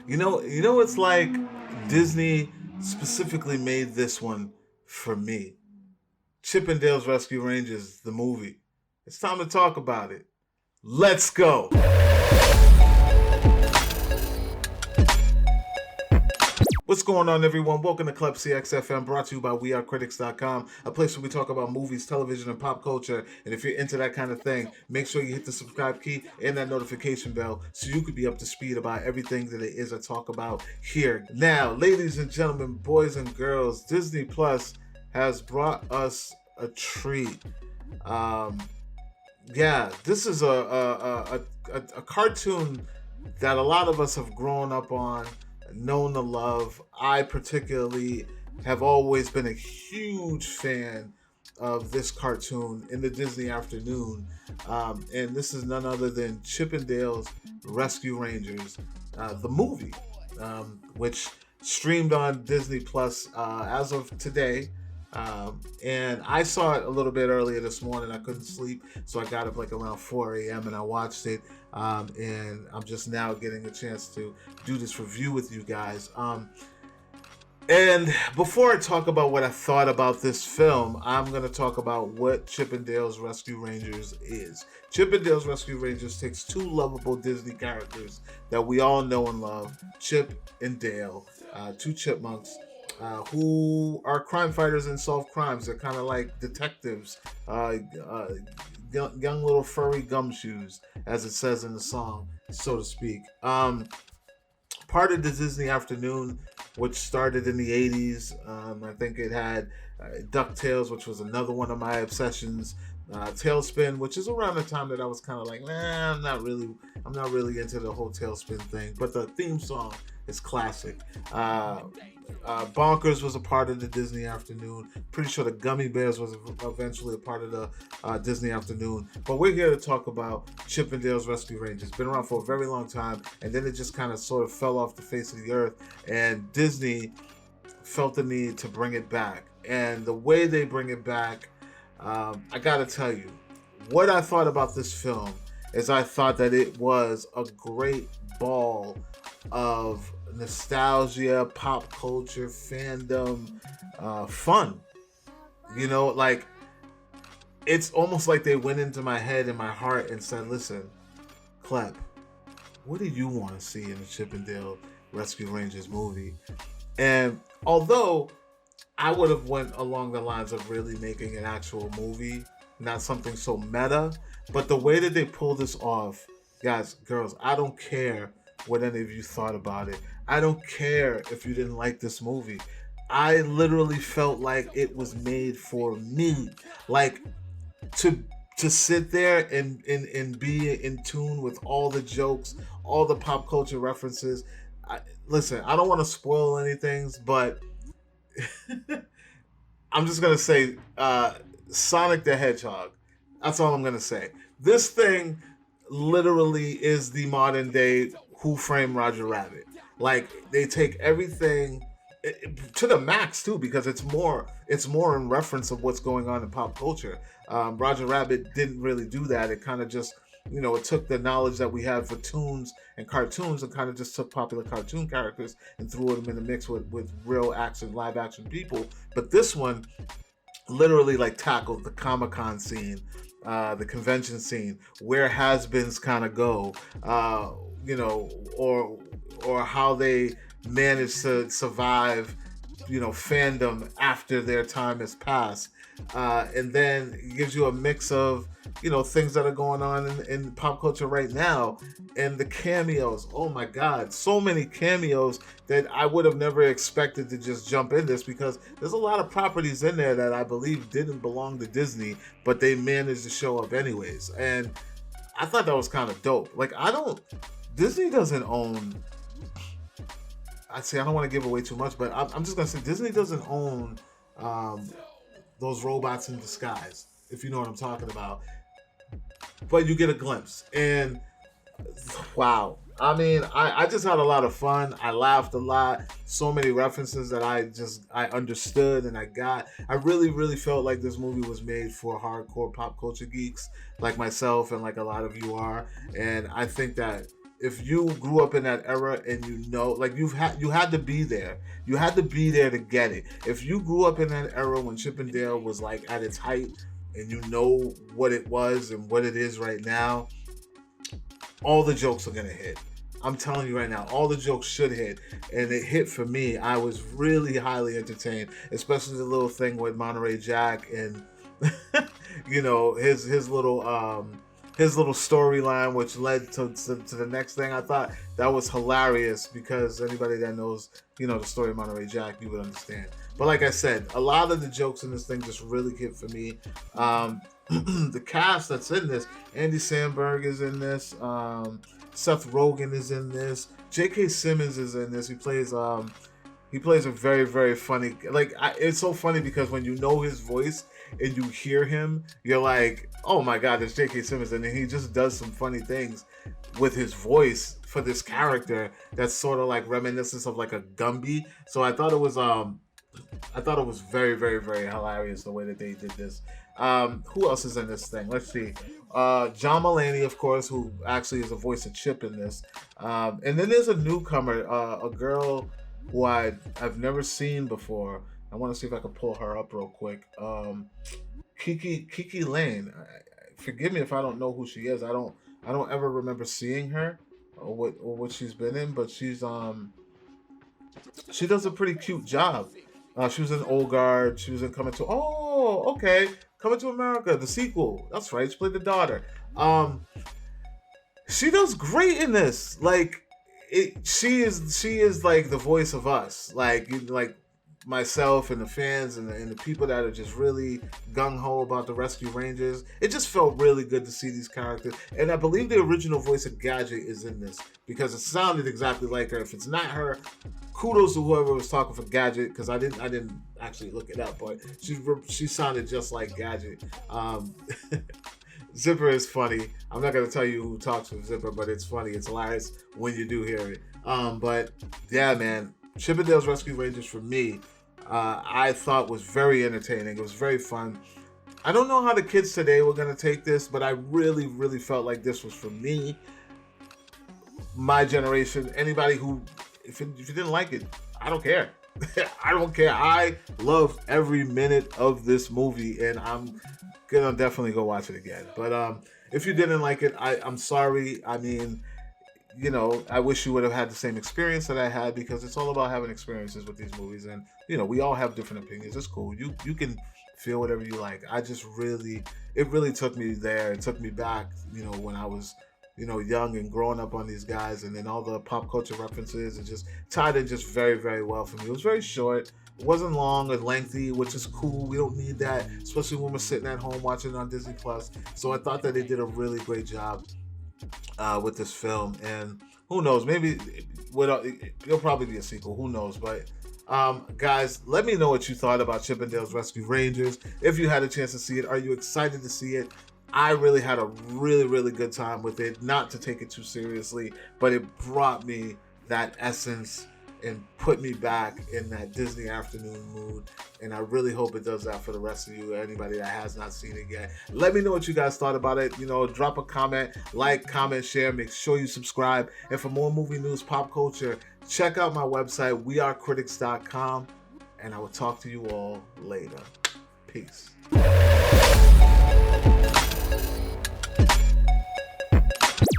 It's like Disney specifically made this one for me. Chippendales Rescue Rangers, the movie. It's time to talk about it. Let's go. What's going on, everyone? Welcome to Klepcx FM, brought to you by WeAreCritiX.com, a place where we talk about movies, television, and pop culture. And if you're into that kind of thing, make sure you hit the subscribe key and that notification bell so you could be up to speed about everything that it is I talk about here. Now, ladies and gentlemen, boys and girls, Disney Plus has brought us a treat. This is a cartoon that a lot of us have grown up on, known to love. I particularly have always been a huge fan of this cartoon in the Disney afternoon, and this is none other than Chippendales Rescue Rangers, the movie, which streamed on Disney Plus as of today. And I saw it a little bit earlier this morning. I couldn't sleep, so I got up like around 4 a.m. and I watched it. And I'm just now getting a chance to do this review with you guys. And before I talk about what I thought about this film, I'm going to talk about what Chippendales Rescue Rangers is. Chippendales Rescue Rangers takes two lovable Disney characters that we all know and love, Chip and Dale, two chipmunks, who are crime fighters and solve crimes. They're kind of like detectives, young little furry gumshoes, as it says in the song, so to speak. Part of the Disney afternoon, which started in the 80s. I think it had DuckTales, which was another one of my obsessions. Tailspin, which is around the time that I was kind of like, I'm not really into the whole Tailspin thing. But the theme song is classic. Bonkers was a part of the Disney afternoon. Pretty sure the Gummy Bears was eventually a part of the Disney afternoon. But we're here to talk about Chippendales Rescue Rangers. Been around for a very long time, and then it just kind of sort of fell off the face of the earth. And Disney felt the need to bring it back. And the way they bring it back, I gotta tell you, what I thought about this film is I thought that it was a great ball of nostalgia, pop culture, fandom, fun. Like, it's almost like they went into my head and my heart and said, listen, Klep, what do you want to see in the Chippendale Rescue Rangers movie? And although I would have went along the lines of really making an actual movie, not something so meta, but the way that they pull this off, guys, girls, I don't care what any of you thought about it. I don't care if you didn't like this movie. I literally felt like it was made for me. Like, to sit there and be in tune with all the jokes, all the pop culture references. Listen, I don't want to spoil anything, but I'm just going to say Sonic the Hedgehog. That's all I'm going to say. This thing literally is the modern day Who Framed Roger Rabbit. Like, they take everything to the max too, because it's more in reference of what's going on in pop culture. Roger Rabbit didn't really do that. It kind of just, it took the knowledge that we had for tunes and cartoons and kind of just took popular cartoon characters and threw them in the mix with real live action people. But this one literally like tackled the Comic-Con scene, the convention scene, where has-beens kind of go, or how they manage to survive, fandom after their time has passed. And then it gives you a mix of, things that are going on in pop culture right now. And the cameos, oh my God, so many cameos that I would have never expected to just jump in this, because there's a lot of properties in there that I believe didn't belong to Disney, but they managed to show up anyways. And I thought that was kind of dope. Like, Disney doesn't own, I don't want to give away too much, but I'm just going to say Disney doesn't own those robots in disguise, if you know what I'm talking about. But you get a glimpse. And wow. I mean, I just had a lot of fun. I laughed a lot. So many references that I understood and I got. I really, really felt like this movie was made for hardcore pop culture geeks like myself and like a lot of you are. And I think that if you grew up in that era and you know, like you had to be there. You had to be there to get it. If you grew up in that era when Chip and Dale was like at its height, and you know what it was and what it is right now, all the jokes are gonna hit. I'm telling you right now, all the jokes should hit, and it hit for me. I was really highly entertained, especially the little thing with Monterey Jack and you know his little storyline, which led to the next thing. I thought that was hilarious because anybody that knows, you know, the story of Monterey Jack, you would understand. But like I said, a lot of the jokes in this thing just really hit for me. The cast that's in this, Andy Samberg is in this. Seth Rogen is in this. J.K. Simmons is in this. He plays a very, very funny. It's so funny because when you know his voice and you hear him, you're like, oh my God, there's J.K. Simmons, and then he just does some funny things with his voice for this character that's sort of like reminiscent of like a Gumby. So I thought it was very, very, very hilarious the way that they did this. Who else is in this thing? Let's see. John Mulaney, of course, who actually is the voice of Chip in this. And then there's a newcomer, a girl who I've never seen before. I want to see if I can pull her up real quick. Kiki Lane. Forgive me if I don't know who she is. I don't ever remember seeing her or what she's been in, but she does a pretty cute job. She was in Old Guard. She was in Coming to America, the sequel. That's right. She played the daughter. She does great in this. She is like the voice of us. Like myself and the fans and the people that are just really gung-ho about the Rescue Rangers. It just felt really good to see these characters. And I believe the original voice of Gadget is in this because it sounded exactly like her. If it's not her, kudos to whoever was talking for Gadget, because I didn't actually look it up, but she sounded just like Gadget. Zipper is funny. I'm not going to tell you who talks with Zipper, but it's funny. It's hilarious when you do hear it. But yeah, man, Chip and Dale's Rescue Rangers for me, I thought was very entertaining. It was very fun. I don't know how the kids today were going to take this, but I really, really felt like this was for me, my generation. Anybody who, if you didn't like it, I don't care. I don't care. I loved every minute of this movie, and I'm gonna definitely go watch it again. But if you didn't like it, I'm sorry. I mean, you know, I wish you would have had the same experience that I had, because it's all about having experiences with these movies, and you know, we all have different opinions. It's cool. You can feel whatever you like. It really took me there. It took me back, you know, when I was, you know, young and growing up on these guys, and then all the pop culture references. It just tied in just very, very well for me. It was very short. It wasn't long or lengthy, which is cool. We don't need that, especially when we're sitting at home watching it on Disney Plus. So I thought that they did a really great job with this film. And who knows, maybe it'll probably be a sequel. Who knows? But guys, let me know what you thought about Chip and Dale's Rescue Rangers. If you had a chance to see it, are you excited to see it? I really had a really, really good time with it. Not to take it too seriously, but it brought me that essence and put me back in that Disney afternoon mood. And I really hope it does that for the rest of you, anybody that has not seen it yet. Let me know what you guys thought about it. You know, drop a comment, like, comment, share. Make sure you subscribe. And for more movie news, pop culture, check out my website, wearecritics.com. And I will talk to you all later. Peace.